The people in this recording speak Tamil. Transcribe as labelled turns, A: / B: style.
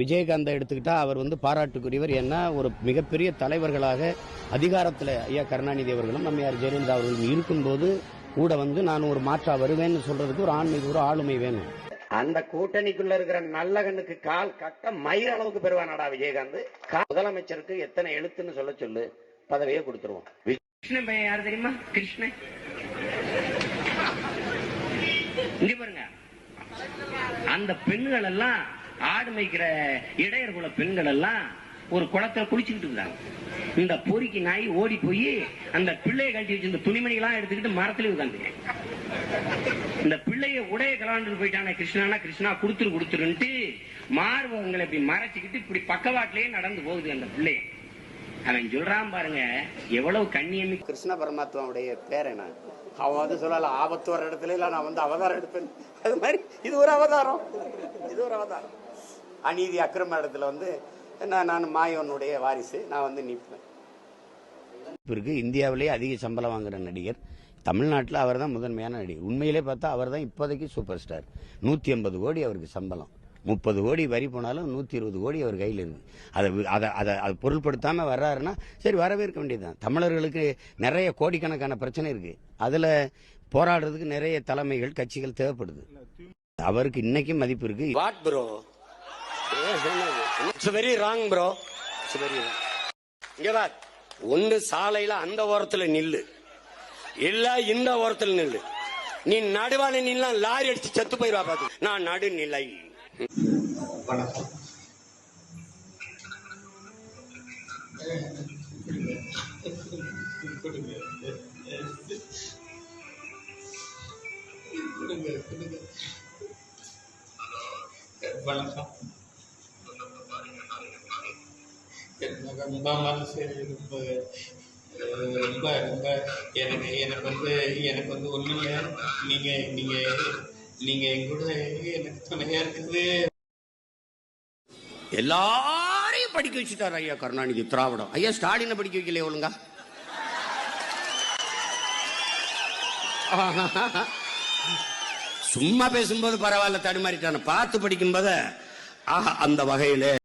A: விஜயகாந்த் எடுத்துக்கிட்டா அவர் பாராட்டுக்குரியவர். ஏன்னா ஒரு மிகப்பெரிய தலைவர்களாக அதிகாரத்தில் ஐயா கருணாநிதி அவர்களும் அம்மையார் ஜெயலலிதா அவர்களும் இருக்கும்போது கூட நான் ஒரு மாற்றா வருவேன்னு சொல்றதுக்கு ஒரு ஆண்மைக்கு ஒரு ஆளுமை வேணும். அந்த கூட்டணிக்குள்ள இருக்கிற நல்ல கண்ணுக்கு கால் கட்ட மயிர் அளவுக்கு பெறுவானடா விஜயகாந்த். முதலமைச்சருக்கு எத்தனை எழுத்துன்னு சொல்ல சொல்லு, பதவியே கொடுத்துருவோம். கிருஷ்ணன் பையன் யாரு தெரியுமா? கிருஷ்ணன் இங்க பாருங்க, அந்த பெண்கள் எல்லாம் ஆடு மேய்க்கிற இடையர்குல பெண்கள் எல்லாம் ஒரு குளத்துல குளிச்சுக்கிட்டு இருந்தாங்க. இந்த பொறிக்கு நாய் ஓடி போய் அந்த பிள்ளையை கழட்டி வச்சிருந்த துணிமணிகளாம் எடுத்துக்கிட்டு மரத்துல உட்காந்து இந்த பிள்ளைய உடைய கலாண்டு போயிட்டான கிருஷ்ணா கிருஷ்ணா குடுத்துருன்ட்டு மார்பகங்களை இப்படி மறைச்சுக்கிட்டு இப்படி பக்கவாட்டிலேயே நடந்து போகுது அந்த பிள்ளைய. அவன் சொல்றான் பாருங்க, எவ்வளவு கண்ணியம். கிருஷ்ண பரமாத்மாவுடைய பேர் என்ன? அவன் சொல்லல, ஆபத்து வர இடத்துல நான் அவதாரம் எடுப்பேன். அது மாதிரி இது ஒரு அவதாரம், இது ஒரு அவதாரம். அநீதி அக்கிரம இடத்துல நான் மாயோனுடைய வாரிசு, நான் நிற்பேன். இருக்கு இந்தியாவிலேயே அதிக சம்பளம் வாங்குற நடிகர் தமிழ்நாட்டில் அவர் தான் முதன்மையான நடிகர். உண்மையிலே பார்த்தா அவர் தான் இப்போதைக்கு சூப்பர் ஸ்டார். 150 கோடி அவருக்கு சம்பளம், 30 கோடி வரி போனாலும் 120 கோடி அவர் கையில் இருக்கு. அதை பொருள்படுத்தாமல் வர்றாருன்னா சரி, வரவேற்க வேண்டியதுதான். தமிழர்களுக்கு நிறைய கோடிக்கணக்கான பிரச்சனை இருக்கு, அதில் போராடுறதுக்கு நிறைய தலைமைகள் கட்சிகள் தேவைப்படுது. அவருக்கு இன்னைக்கும் மதிப்பு இருக்கு. What bro, it's very wrong bro, it's very wrong. இங்க வா, ஒன்னு சாலையில அந்த ஓரத்துல நில்லு, இல்ல இந்த ஓரத்துல நில்லு. நீ நடுவான நின்னா லாரி அடிச்சு செத்து போயிருவா. பாத்து, நான் நடுநிலை.
B: வணக்கம். வணக்கம். ரொம்ப மனசு ரொம்ப ரொம்ப எனக்கு ஒன்றும் இல்லை. நீங்க எங்கூட எனக்கு துணையா இருக்குது.
A: எல்லாரையும் படிக்க வச்சுட்டார் ஐயா கருணாநிதி. திராவிடம் ஐயா ஸ்டாலினை படிக்க வைக்கலையே ஒழுங்கா. சும்மா பேசும்போது பரவாயில்ல, தடுமாறிட்டான. பார்த்து படிக்கும்போது அந்த வகையில